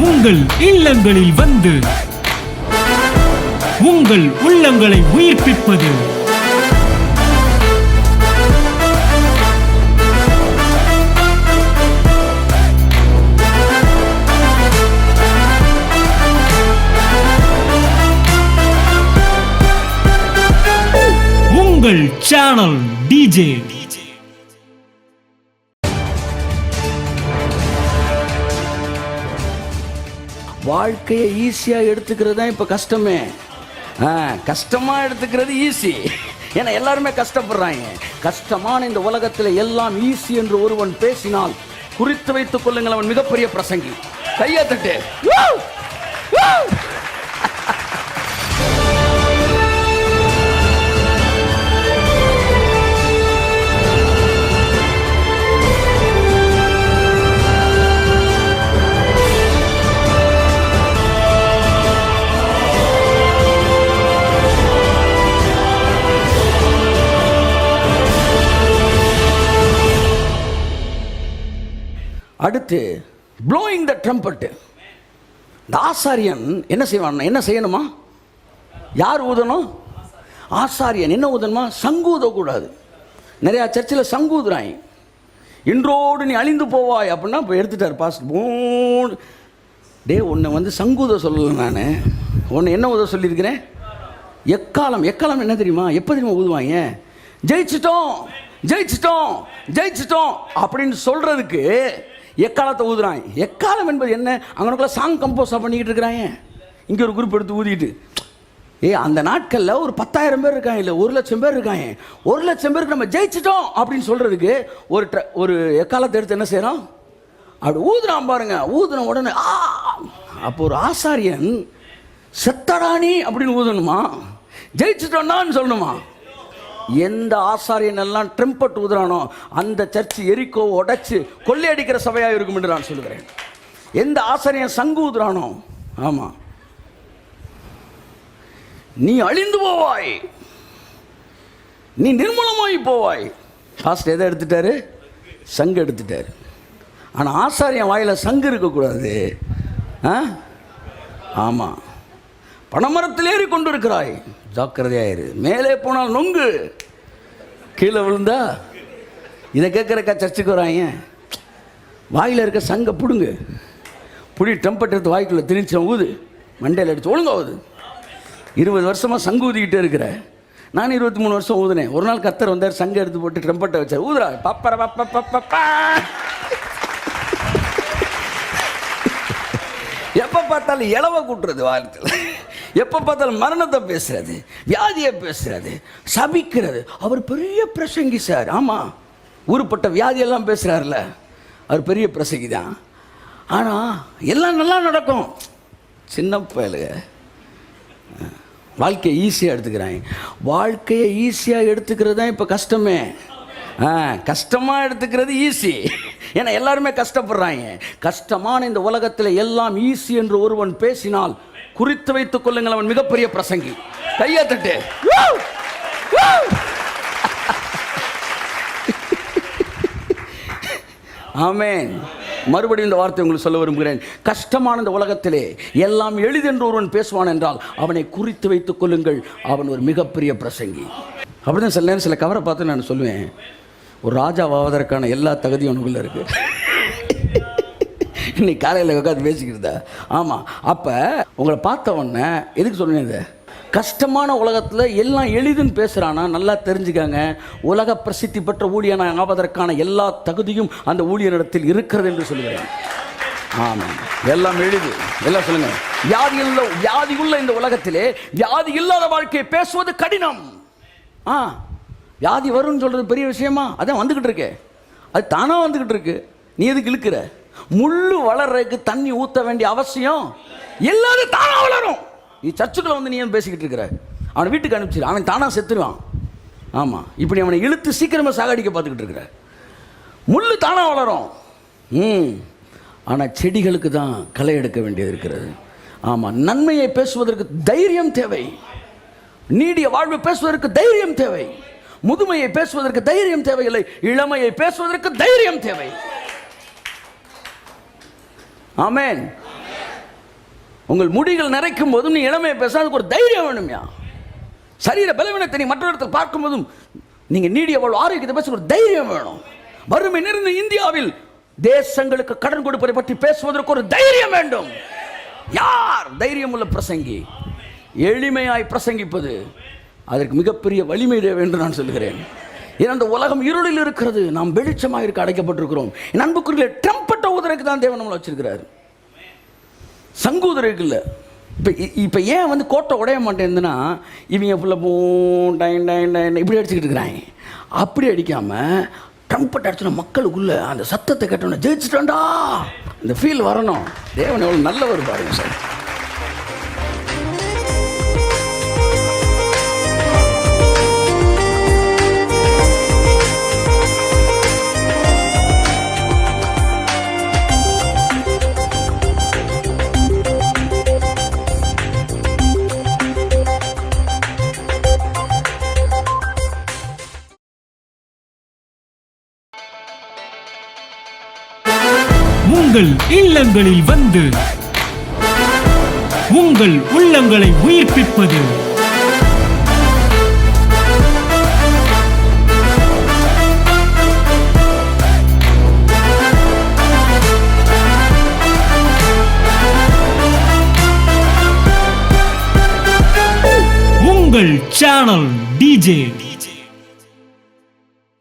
உங்கள் இல்லங்களில் வந்து உங்கள் உள்ளங்களை உயிர்ப்பிப்பது உங்கள் சேனல் டிஜே. வாழ்க்கையை ஈஸியாக எடுத்துக்கிறது தான் இப்போ கஷ்டமே. கஷ்டமாக எடுத்துக்கிறது ஈஸி. ஏன்னா எல்லாருமே கஷ்டப்படுறாங்க. கஷ்டமான இந்த உலகத்தில் எல்லாம் ஈஸி என்று ஒருவன் பேசினால் குறித்து வைத்துக் கொள்ளுங்கள், அவன் மிகப்பெரிய பிரசங்கி. கையை தட்டு. அடுத்து ப்ளோயிங் த ட்ரம்பட். இந்த ஆசாரியன் என்ன செய்வான்? என்ன செய்யணுமா? யார் ஊதணும்? ஆசாரியன். என்ன ஊதணுமா? சங்கு ஊதக்கூடாது. நிறையா சர்ச்சில் சங்கு ஊதுறாங்க. இன்றோடு நீ அழிந்து போவாய் அப்படின்னா இப்போ எடுத்துட்டார் பாஸ்ட். உன்னை வந்து சங்கு ஊத சொல்லலை, நான் உன்னை என்ன ஊத சொல்லியிருக்கிறேன்? எக்காலம். எக்காலம் என்ன தெரியுமா? எப்போ தெரியுமா ஊதுவாங்க? ஜெயிச்சிட்டோம் ஜெயிச்சிட்டோம் ஜெயிச்சிட்டோம் அப்படின்னு சொல்கிறதுக்கு எக்காலத்தை ஊதுறாங்க. எக்காலம் என்பது என்ன? அவங்களுக்குள்ள சாங் கம்போஸாக பண்ணிக்கிட்டு இருக்கிறாங்க. இங்கே ஒரு குரூப் எடுத்து ஊதிட்டு அந்த நாட்களில் ஒரு 10,000 பேர் இருக்காங்க, இல்லை 1,00,000 பேர் இருக்காங்க. 1,00,000 பேருக்கு நம்ம ஜெயிச்சிட்டோம் அப்படின்னு சொல்கிறதுக்கு ஒரு எக்காலத்தை எடுத்து என்ன செய்கிறோம்? அப்படி ஊதுறான் பாருங்க. ஊதுன உடனே அப்போ ஒரு ஆசாரியன் செத்தடானி அப்படின்னு ஊதணுமா? ஜெயிச்சிட்டோம்னான்னு சொல்லணுமா? எந்த ஆசாரியன் எல்லாம் ட்ரம்பட் ஊதுறானோ அந்த சர்ச்சு எரிக்கோ உடைச்சு கொள்ளையடிக்கிற சபையாக இருக்கும் என்று நான் சொல்லுகிறேன். எந்த ஆசாரியன் சங்கு ஊதுறானோ, ஆமாம், நீ அழிந்து போவாய், நீ நிர்மூலமாகி போவாய். பாஸ்ட் எதை எடுத்துட்டாரு? சங்கு எடுத்துட்டாரு. ஆனால் ஆசாரியன் வாயில் சங்கு இருக்கக்கூடாது. ஆமாம், பனைமரத்தில் ஏறி கொண்டு இருக்கிறாய், ஜாக்கிரதையாயிரு. மேலே போனால் நொங்கு, கீழே விழுந்தா. இதை கேட்குறக்கா சர்ச்சுக்கு வராங்க. வாயில் இருக்க சங்கை பிடுங்க, புடி ட்ரம்பட் எடுத்து வாய்க்குள்ளே திணிச்ச ஊது, மண்டையில் அடிச்சு ஒழுங்காகுது. 20 வருஷமாக சங்கு ஊதிக்கிட்டே இருக்கிற. நான் 23 வருஷம் ஊதுனேன். ஒரு நாள் கர்த்தர் வந்தார், சங்கை எடுத்து போட்டு ட்ரம்பட்டை வச்சார். ஊதுரா பப்பர பப்பா. எப்போ பார்த்தாலும் இளவை கூட்டுறது வாழ்க்கையில். எப்போ பார்த்தாலும் மரணத்தை பேசுறது, வியாதியை பேசுறது, சபிக்கிறது. அவர் பெரிய பிரசங்கி சார். ஆமாம், ஊருப்பட்ட வியாதியெல்லாம் பேசுகிறார்ல, அவர் பெரிய பிரசங்கி தான். ஆனால் எல்லாம் நல்லா நடக்கும். சின்ன பயலுங்க வாழ்க்கையை ஈஸியாக எடுத்துக்கிறாங்க. வாழ்க்கையை ஈஸியாக எடுத்துக்கிறது தான் இப்போ கஷ்டமே. கஷ்டமாக எடுத்துக்கிறது ஈஸி. ஏன்னா எல்லாருமே கஷ்டப்படுறாங்க. கஷ்டமான இந்த உலகத்தில் எல்லாம் ஈஸி என்று ஒருவன் பேசினால் குறித்து வைத்துக் கொள்ளுங்கள், அவன் மிகப்பெரிய பிரசங்கி. கையை தட்டு. ஆமென். மறுபடியும் இந்த வார்த்தை உங்களுக்கு சொல்ல விரும்புகிறேன். கஷ்டமான இந்த உலகத்திலே எல்லாம் எளிதென்று ஒருவன் பேசுவான் என்றால் அவனை குறித்து வைத்துக் கொள்ளுங்கள், அவன் ஒரு மிகப்பெரிய பிரசங்கி. அப்படிதான் சில நேரம் சில கவரை பார்த்து நான் சொல்லுவேன், ஒரு ராஜாவாவதற்கான எல்லா தகுதியும் உனக்குள்ள இருக்கு. இன்னைக்கு காலையில் உட்காந்து பேசிக்கிறதா? ஆமாம். அப்போ உங்களை பார்த்த உடனே எதுக்கு சொன்னேன்? கஷ்டமான உலகத்தில் எல்லாம் எளிதுன்னு பேசுகிறானா நல்லா தெரிஞ்சுக்காங்க. உலக பிரசித்தி பெற்ற ஊழியனாக ஆவதற்கான எல்லா தகுதியும் அந்த ஊழியனிடத்தில் இருக்கிறது என்று சொல்லுகிறேன். ஆமாம், எல்லாம் எளிது. எல்லாம் சொல்லுங்கள். வியாதி உள்ள இந்த உலகத்திலே வியாதி இல்லாத வாழ்க்கையை பேசுவது கடினம். வியாதி வரும்னு சொல்கிறது பெரிய விஷயமா? அதான் வந்துக்கிட்டு இருக்கே, அது தானாக வந்துக்கிட்டு இருக்கு. நீ எதுக்கு இழுக்கிற? முள்ளு வளர்றதுக்கு தண்ணி ஊற்ற வேண்டிய அவசியம் இல்லாத தானாக வளரும். நீ சர்ச்சுக்குள்ள வந்து நீ ஏன் பேசிக்கிட்டு இருக்கிற? அவனை வீட்டுக்கு அனுப்பிச்சிரு, அவன் தானாக செத்துருவான். ஆமாம், இப்படி அவனை இழுத்து சீக்கிரமாக சாகடிக்க பார்த்துக்கிட்டு இருக்கிற. முள்ளு தானாக வளரும். ஆனால் செடிகளுக்கு தான் களை எடுக்க வேண்டியது இருக்கிறது. ஆமாம், நன்மையை பேசுவதற்கு தைரியம் தேவை. நீடிய வாழ்வு பேசுவதற்கு தைரியம் தேவை. முதுமையை பேசுவதற்கு தைரியம் தேவையில்லை, இளமையை பேசுவதற்கு தைரியம் தேவை. ஆமென். உங்கள் முடிகள் நிறைக்கும் போதும் நீ இளமையை பேச அதுக்கு ஒரு தைரியம் வேணும்யா. சரீர பலவீனத்தை நீ மற்ற இடத்துல பார்க்கும்போதும் நீங்கள் நீடிய வாழ்வு ஆரோக்கியத்தை பேச ஒரு தைரியம் வேணும். வறுமை நிறைந்த இந்தியாவில் தேசங்களுக்கு கடன் கொடுப்பதை பற்றி பேசுவதற்கு ஒரு தைரியம் வேண்டும். யார் தைரியம் உள்ள பிரசங்கி? எளிமையாய் பிரசங்கிப்பது அதற்கு மிகப்பெரிய வலிமை தேவை என்று நான் சொல்கிறேன். ஏன்னா அந்த உலகம் இருளில் இருக்கிறது, நாம் வெளிச்சமாக இருக்க அடைக்கப்பட்டிருக்கிறோம். என் அன்புக்குரிய ட்ரம்பட்டை ஊதுறதுக்கு தான் தேவன் நம்மளை வச்சிருக்கிறார், சங்கூதுறதுக்கு இல்லை. இப்போ ஏன் வந்து கோட்டை உடைய மாட்டேங்குதுன்னா இவங்க ஃபுல்லாக டைன் டைன் டைன் இப்படி அடிச்சுக்கிட்டு இருக்கிறாங்க. அப்படி அடிக்காமல் ட்ரம்பட் அடிச்சுனா மக்களுக்குள்ள அந்த சத்தத்தை கேட்டோன்னா ஜெயிச்சுட்டோண்டா இந்த ஃபீல் வரணும். தேவன் எவ்வளோ நல்லவர் பாருங்க சார். உங்கள் இல்லங்களில் வந்து உங்கள் உள்ளங்களை உயிர்ப்பிப்பது உங்கள் சேனல் டிஜே.